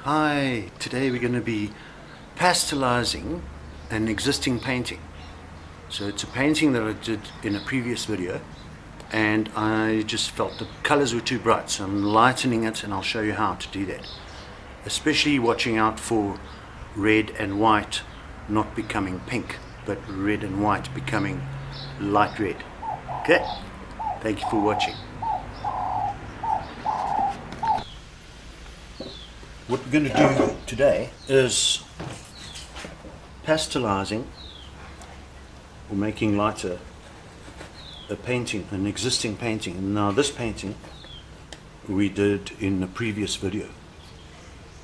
Hi, today we're going to be pastelizing an existing painting. So it's a painting that I did in a previous video and I just felt the colors were too bright, so I'm lightening it and I'll show you how to do that. Especially watching out for red and white not becoming pink, but red and white becoming light red. Okay, thank you for watching. What we're going to do today is pastelizing or making lighter a painting, an existing painting. Now this painting we did in the previous video,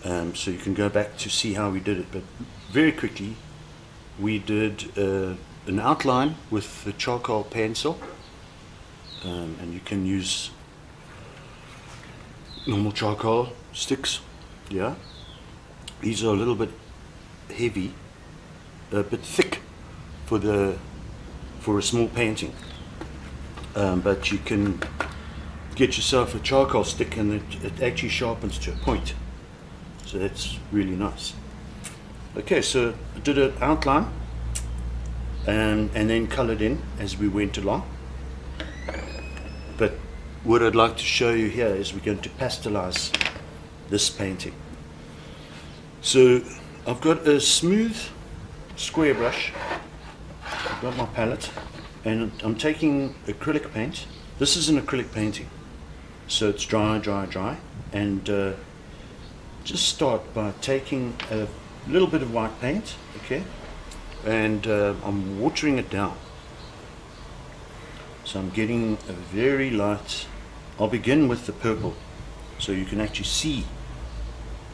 so you can go back to see how we did it, but very quickly we did an outline with the charcoal pencil, and you can use normal charcoal sticks. Yeah, these are a little bit heavy, a bit thick for a small painting, but you can get yourself a charcoal stick and it actually sharpens to a point, so that's really nice. Okay, so I did an outline and then colored in as we went along, but what I'd like to show you here is we're going to pastelize this painting. So I've got a smooth square brush, I've got my palette, and I'm taking acrylic paint. This is an acrylic painting, so it's dry, and just start by taking a little bit of white paint, okay, and I'm watering it down. So I'm getting a very light, I'll begin with the purple so you can actually see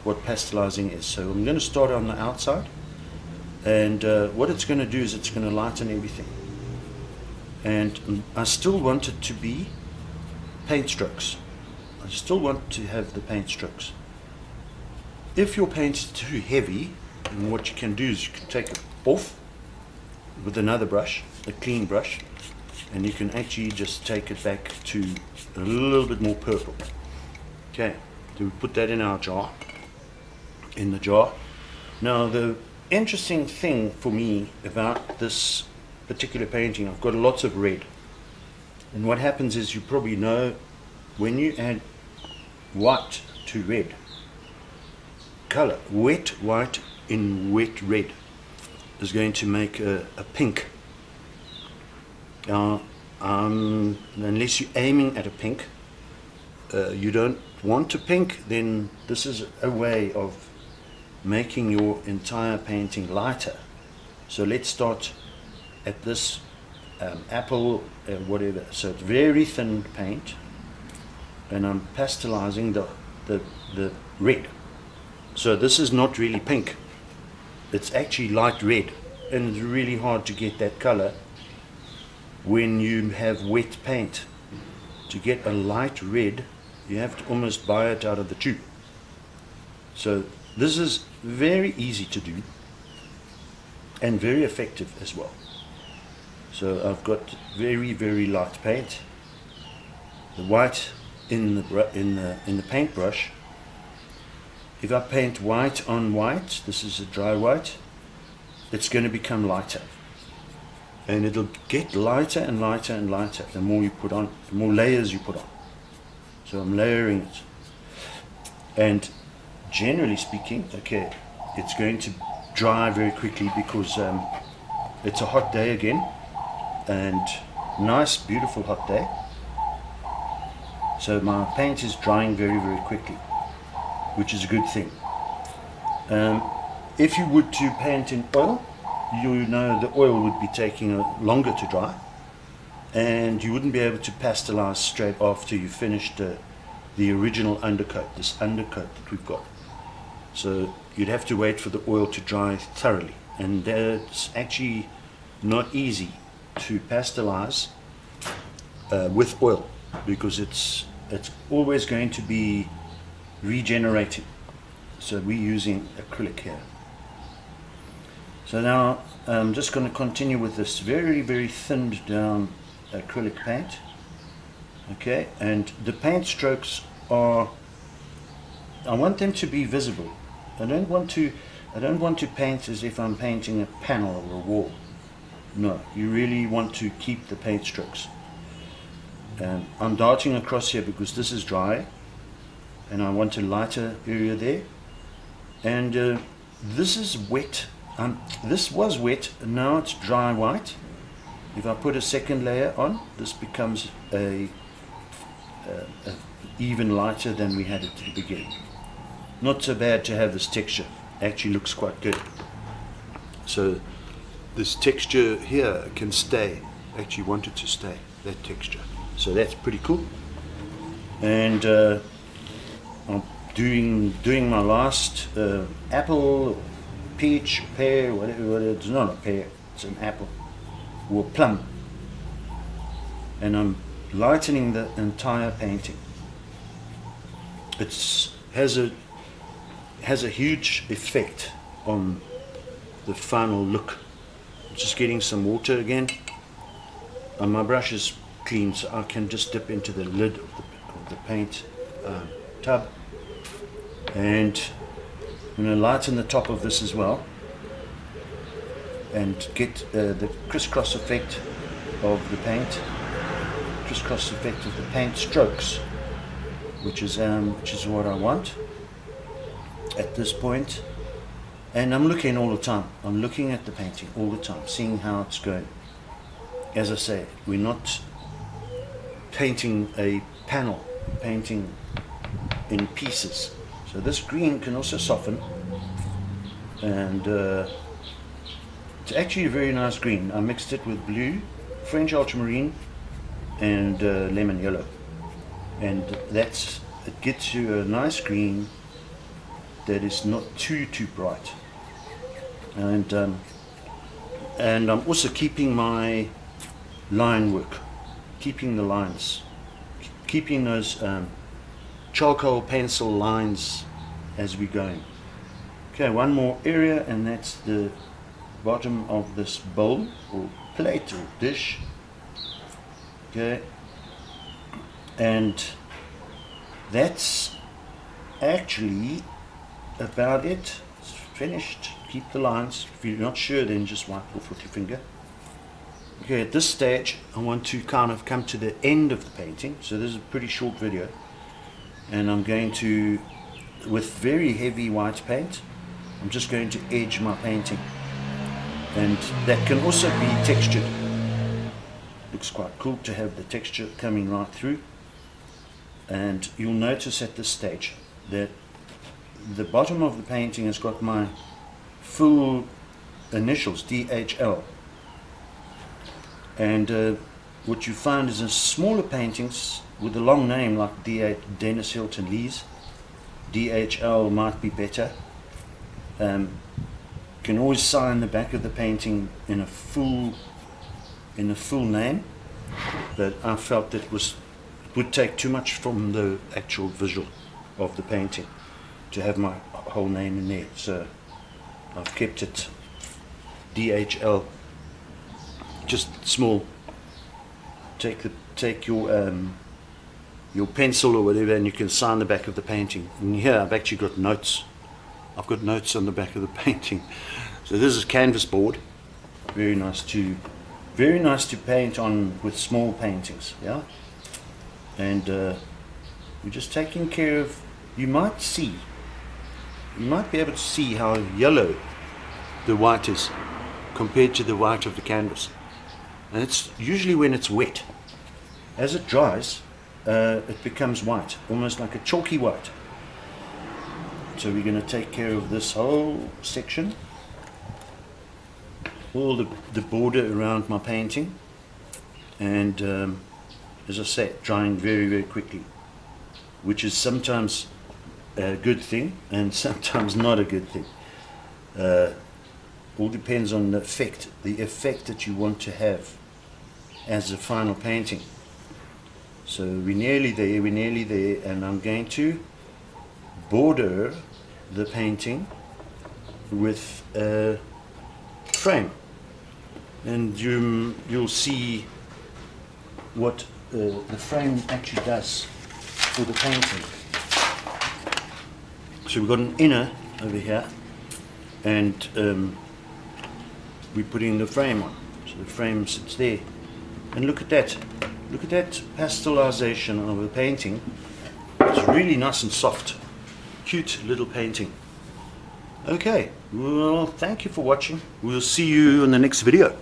what pastelizing is. So I'm going to start on the outside, and what it's going to do is it's going to lighten everything, and I still want it to be paint strokes. I still want to have the paint strokes. If your paint is too heavy, then what you can do is you can take it off with another brush, a clean brush, and you can actually just take it back to a little bit more purple. Okay, so we put that in our jar. In the jar. Now the interesting thing for me about this particular painting, I've got lots of red, and what happens is, you probably know, when you add white to red color, wet white in wet red is going to make a pink. Now unless you're aiming at a pink, you don't want a pink, then this is a way of making your entire painting lighter. So let's start at this apple, whatever. So it's very thin paint, and I'm pastelizing the red. So this is not really pink, it's actually light red, and it's really hard to get that color when you have wet paint. To get a light red, you have to almost buy it out of the tube. So this is very easy to do and very effective as well. So I've got very light paint, the white in the paintbrush. If I paint white on white, this is a dry white, it's going to become lighter, and it'll get lighter and lighter and lighter the more you put on, the more layers you put on. So I'm layering it, and generally speaking, okay, it's going to dry very quickly because it's a hot day again, and nice beautiful hot day, so my paint is drying very quickly, which is a good thing. If you would to paint in oil, you know the oil would be taking longer to dry, and you wouldn't be able to pastelize straight after you finished the original undercoat, this undercoat that we've got. So you'd have to wait for the oil to dry thoroughly, and it's actually not easy to pastelize with oil, because it's always going to be regenerating. So we're using acrylic here. So now I'm just going to continue with this very thinned down acrylic paint. Okay, and the paint strokes are, I want them to be visible. I don't want to paint as if I'm painting a panel or a wall. No, you really want to keep the paint strokes. I'm darting across here because this is dry and I want a lighter area there, and this is wet. This was wet and now it's dry white. If I put a second layer on, this becomes a even lighter than we had it at the beginning. Not so bad to have this texture. Actually looks quite good. So this texture here can stay. Actually want it to stay, that texture. So that's pretty cool. And I'm doing my last apple, or peach, pear, whatever. It's not a pear, it's an apple or plum. And I'm lightening the entire painting. It has a huge effect on the final look. I'm just getting some water again. And my brush is clean, so I can just dip into the lid of the paint tub, and I'm going to lighten the top of this as well and get the crisscross effect of the paint, strokes, which is what I want at this point. And I'm looking all the time. I'm looking at the painting all the time, seeing how it's going. As I say, we're not painting a panel, painting in pieces. So this green can also soften, and it's actually a very nice green. I mixed it with blue, French ultramarine, and lemon yellow, and it gets you a nice green that is not too bright. And I'm also keeping my line work, keeping the lines, keeping those charcoal pencil lines as we're going. Okay, one more area, and that's the bottom of this bowl or plate or dish. Okay, and that's actually about it. It's finished. Keep the lines. If you're not sure, then just wipe off with your finger. Okay, at this stage I want to kind of come to the end of the painting, so this is a pretty short video, and I'm going to, with very heavy white paint, I'm just going to edge my painting, and that can also be textured. Looks quite cool to have the texture coming right through. And you'll notice at this stage that the bottom of the painting has got my full initials, DHL. And what you find is in smaller paintings with a long name like Denis Hilton Lees, DHL might be better. Can always sign the back of the painting in a full name, but I felt that it would take too much from the actual visual of the painting to have my whole name in there, so I've kept it DHL, just small. Take your pencil or whatever, and you can sign the back of the painting. And here I've actually got notes. I've got notes on the back of the painting. So this is canvas board. Very nice to paint on with small paintings, yeah. And we're just taking care of. You might be able to see how yellow the white is compared to the white of the canvas, and it's usually when it's wet. As it dries, it becomes white, almost like a chalky white. So we're going to take care of this whole section, all the border around my painting, and as I say, drying very, very quickly, which is sometimes a good thing and sometimes not a good thing. All depends on the effect that you want to have as a final painting. So we're nearly there, and I'm going to border the painting with a frame, and you'll see what the frame actually does for the painting. So we've got an inner over here, and we're putting the frame on. So the frame sits there, and look at that pastelization of the painting. It's really nice and soft, cute little painting. Okay, well, thank you for watching. We'll see you in the next video.